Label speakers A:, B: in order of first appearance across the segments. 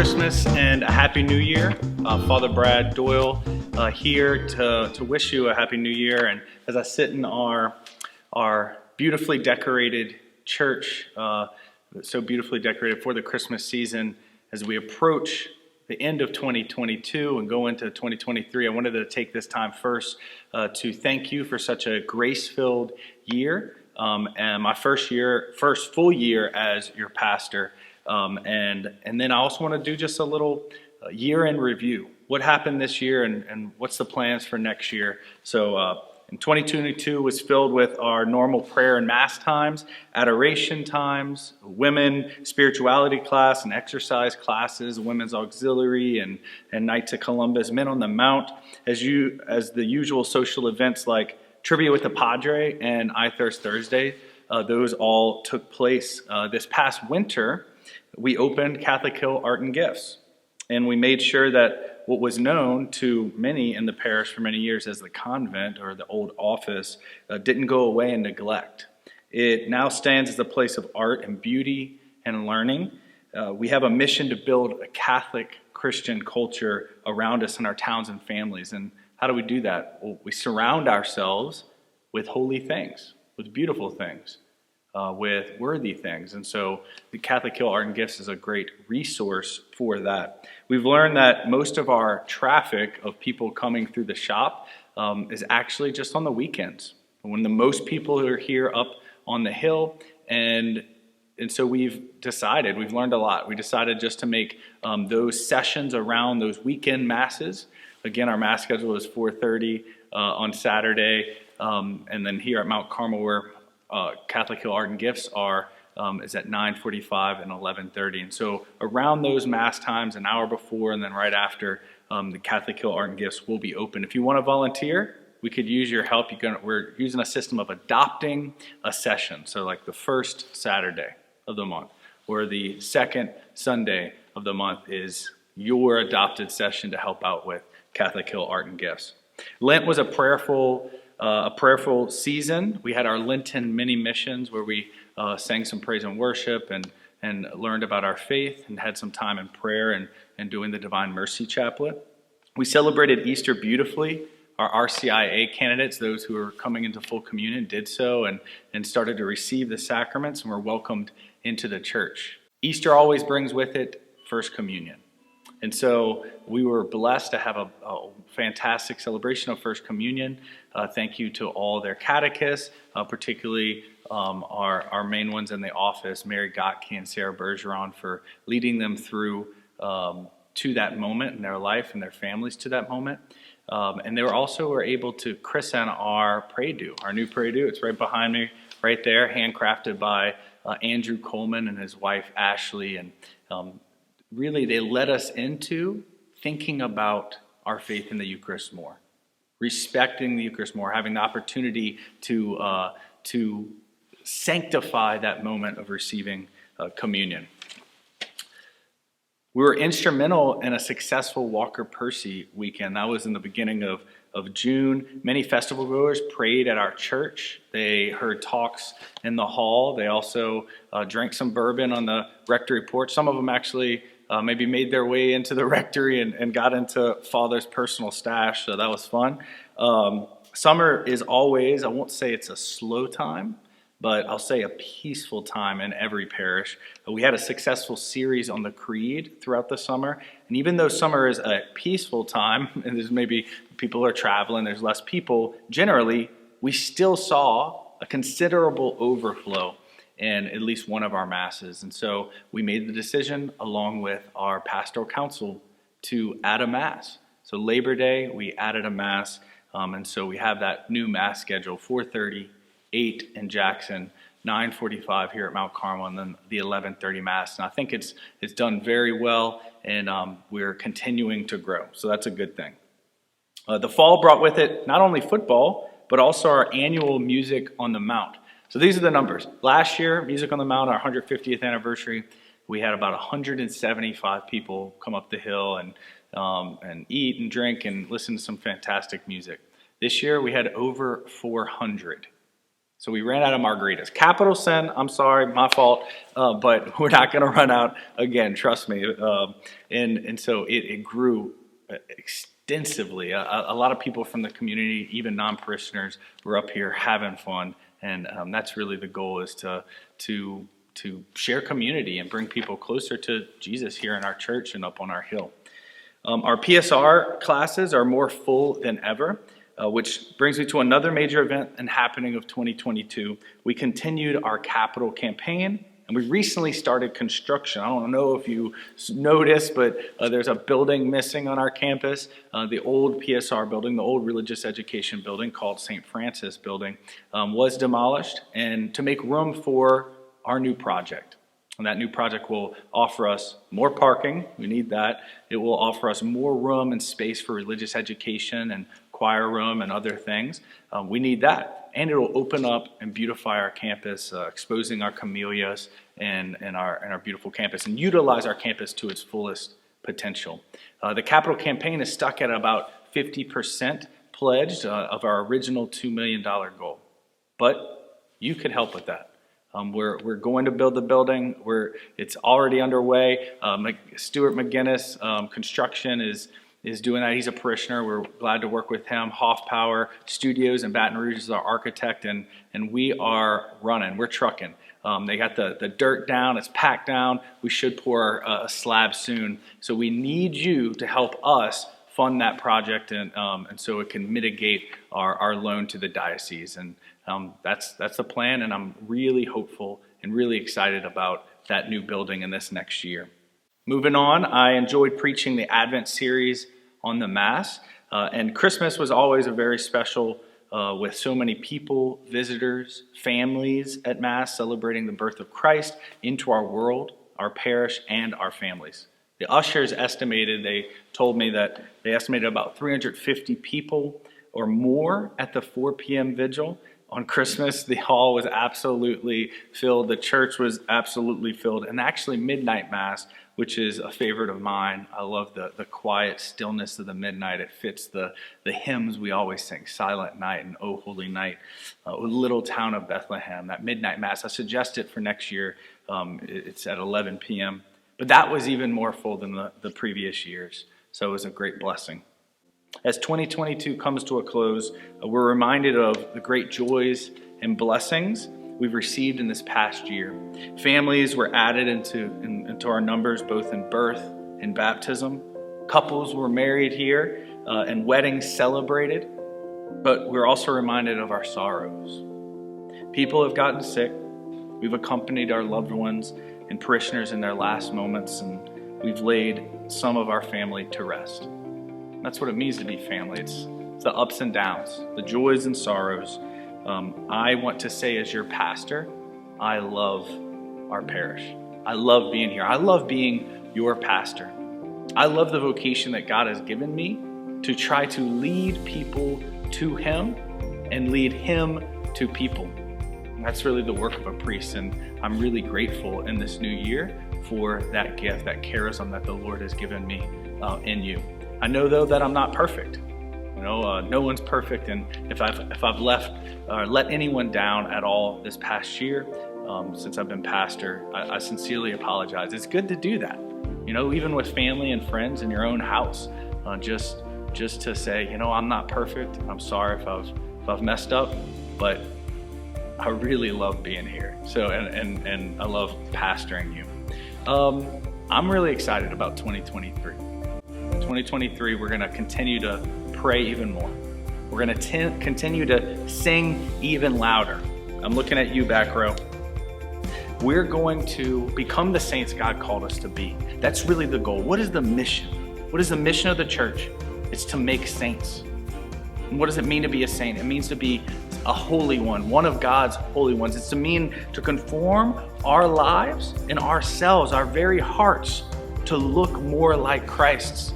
A: Christmas and a Happy New Year. Father Brad Doyle here to wish you a Happy New Year. And as I sit in our beautifully decorated church, so beautifully decorated for the Christmas season, as we approach the end of 2022 and go into 2023, I wanted to take this time first to thank you for such a grace-filled year, and my first full year as your pastor. And then I also want to do just a little year-end review. What happened this year and what's the plans for next year? So in 2022 was filled with our normal prayer and mass times, adoration times, women spirituality class and exercise classes, women's auxiliary and Knights of Columbus, Men on the Mount, as the usual social events like Trivia with the Padre and I Thirst Thursday. Those all took place this past winter. We opened Catholic Hill Art and Gifts, and we made sure that what was known to many in the parish for many years as the convent or the old office didn't go away in neglect. It now stands as a place of art and beauty and learning. We have a mission to build a Catholic Christian culture around us in our towns and families. And how do we do that? Well, we surround ourselves with holy things, with beautiful things, with worthy things. And so the Catholic Hill Art and Gifts is a great resource for that. We've learned that most of our traffic of people coming through the shop is actually just on the weekends, when the most people are here up on the hill. And so we've learned a lot. We decided just to make those sessions around those weekend masses. Again, our mass schedule is 4:30 on Saturday. And then here at Mount Carmel, where Catholic Hill Art and Gifts is at 9:45 and 11:30. And so around those mass times, an hour before and then right after, the Catholic Hill Art and Gifts will be open. If you want to volunteer, we could use your help. We're using a system of adopting a session. So like the first Saturday of the month or the second Sunday of the month is your adopted session to help out with Catholic Hill Art and Gifts. Lent was a prayerful season. We had our Lenten mini missions where we sang some praise and worship and learned about our faith and had some time in prayer and doing the Divine Mercy Chaplet. We celebrated Easter beautifully. Our RCIA candidates, those who are coming into full communion, did so and started to receive the sacraments and were welcomed into the church. Easter always brings with it First Communion. And so we were blessed to have a fantastic celebration of First Communion. Thank you to all their catechists, particularly our main ones in the office, Mary Gottke and Sarah Bergeron, for leading them through to that moment in their life and their families to that moment. And they were able to christen our pray-do, our new pray-do. It's right behind me, right there, handcrafted by Andrew Coleman and his wife Ashley. And really, they led us into thinking about our faith in the Eucharist more, respecting the Eucharist more, having the opportunity to sanctify that moment of receiving communion. We were instrumental in a successful Walker Percy weekend. That was in the beginning of June. Many festival goers prayed at our church. They heard talks in the hall. They also drank some bourbon on the rectory porch. Some of them actually maybe made their way into the rectory and got into Father's personal stash, so that was fun. Summer is always, I won't say it's a slow time, but I'll say a peaceful time in every parish. We had a successful series on the Creed throughout the summer, and even though summer is a peaceful time, and there's maybe people are traveling, there's less people, generally, we still saw a considerable overflow in at least one of our masses. And so we made the decision, along with our pastoral council, to add a mass. So Labor Day, we added a mass, and so we have that new mass schedule, 4:30, 8 in Jackson, 9:45 here at Mount Carmel, and then the 11:30 mass. And I think it's done very well, and we're continuing to grow. So that's a good thing. The fall brought with it not only football, but also our annual Music on the Mount. So these are the numbers. Last year, Music on the Mount, our 150th anniversary, we had about 175 people come up the hill and eat and drink and listen to some fantastic music. This year, we had over 400. So we ran out of margaritas. Capital sin, I'm sorry, my fault, but we're not going to run out again, trust me. And so it grew extensively. A lot of people from the community, even non-parishioners, were up here having fun. And that's really the goal, is to share community and bring people closer to Jesus here in our church and up on our hill. Our PSR classes are more full than ever. Which brings me to another major event and happening of 2022. We continued our capital campaign, and we recently started construction. I don't know if you noticed, but there's a building missing on our campus. The old PSR building, the old religious education building called St. Francis Building, was demolished, and to make room for our new project. And that new project will offer us more parking. We need that. It will offer us more room and space for religious education and choir room and other things. We need that. And it will open up and beautify our campus, exposing our camellias and our beautiful campus, and utilize our campus to its fullest potential. The capital campaign is stuck at about 50% pledged of our original $2 million goal. But you could help with that. We're going to build the building. It's already underway. Stuart McGinnis Construction is doing that. He's a parishioner. We're glad to work with him. Hoff Power Studios in Baton Rouge is our architect, and we are running. We're trucking. They got the dirt down. It's packed down. We should pour a slab soon. So we need you to help us fund that project, and so it can mitigate our loan to the diocese. And that's the plan, and I'm really hopeful and really excited about that new building in this next year. Moving on, I enjoyed preaching the Advent series on the Mass, and Christmas was always a very special with so many people, visitors, families at Mass celebrating the birth of Christ into our world, our parish, and our families. The ushers they told me that they estimated about 350 people or more at the 4 p.m. vigil. On Christmas, the hall was absolutely filled. The church was absolutely filled. And actually, Midnight Mass, which is a favorite of mine. I love the quiet stillness of the midnight. It fits the hymns we always sing, Silent Night and O Holy Night, Little Town of Bethlehem, that Midnight Mass. I suggest it for next year. It's at 11 p.m. But that was even more full than the previous years. So it was a great blessing. As 2022 comes to a close, we're reminded of the great joys and blessings we've received in this past year. Families were added into our numbers, both in birth and baptism. Couples were married here and weddings celebrated. But we're also reminded of our sorrows. People have gotten sick. We've accompanied our loved ones and parishioners in their last moments, and we've laid some of our family to rest. That's what it means to be family. It's the ups and downs, the joys and sorrows. I want to say, as your pastor, I love our parish. I love being here. I love being your pastor. I love the vocation that God has given me to try to lead people to Him and lead Him to people. And that's really the work of a priest, and I'm really grateful in this new year for that gift, that charism that the Lord has given me in you. I know, though, that I'm not perfect. No one's perfect, and if I've left or let anyone down at all this past year, since I've been pastor, I sincerely apologize. It's good to do that, even with family and friends in your own house, just to say, I'm not perfect. I'm sorry if I've messed up, but I really love being here. So and I love pastoring you. I'm really excited about 2023. 2023, we're going to continue to pray even more. We're going to continue to sing even louder. I'm looking at you, back row. We're going to become the saints God called us to be. That's really the goal. What is the mission? What is the mission of the church? It's to make saints. And what does it mean to be a saint? It means to be a holy one of God's holy ones. It's to conform our lives and ourselves, our very hearts, to look more like Christ's.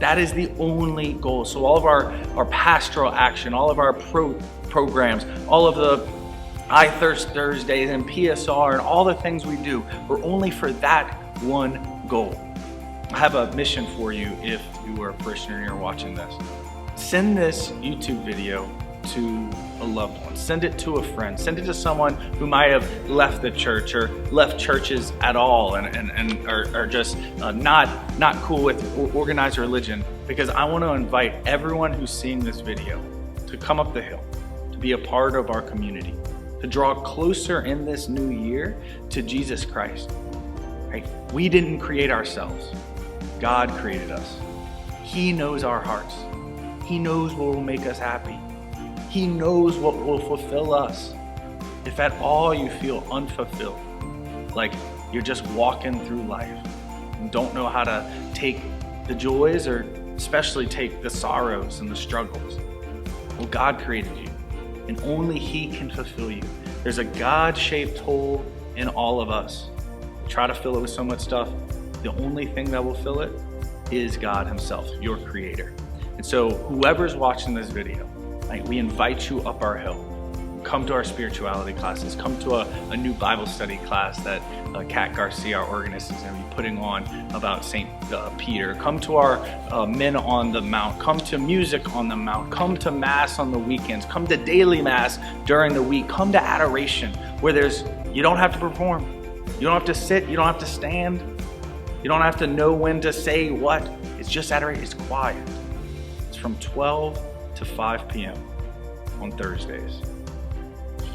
A: That is the only goal. So all of our pastoral action, all of our programs, all of the I Thirst Thursdays and PSR and all the things we do, we're only for that one goal. I have a mission for you if you are a parishioner and you're watching this. Send this YouTube video to a loved one. Send it to a friend. Send it to someone who might have left the church or left churches at all and are just not cool with organized religion. Because I want to invite everyone who's seeing this video to come up the hill, to be a part of our community, to draw closer in this new year to Jesus Christ. Right? We didn't create ourselves. God created us. He knows our hearts. He knows what will make us happy. He knows what will fulfill us. If at all you feel unfulfilled, like you're just walking through life and don't know how to take the joys or especially take the sorrows and the struggles, well, God created you and only He can fulfill you. There's a God-shaped hole in all of us. Try to fill it with so much stuff. The only thing that will fill it is God Himself, your Creator. And so whoever's watching this video, right, we invite you up our hill. Come to our spirituality classes. Come to a new Bible study class that Kat Garcia, our organist, is going to be putting on about St. Peter. Come to our Men on the Mount. Come to Music on the Mount. Come to Mass on the weekends. Come to daily Mass during the week. Come to Adoration, where you don't have to perform. You don't have to sit. You don't have to stand. You don't have to know when to say what. It's just adoration. It's quiet. It's from 12 to 5 p.m. on Thursdays.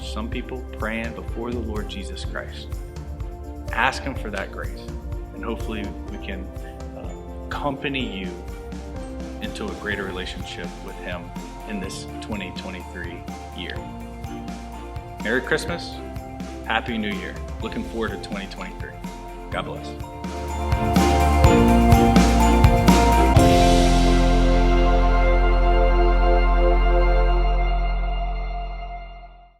A: Some people praying before the Lord Jesus Christ. Ask Him for that grace, and hopefully we can accompany you into a greater relationship with Him in this 2023 year. Merry Christmas. Happy New Year. Looking forward to 2023. God bless.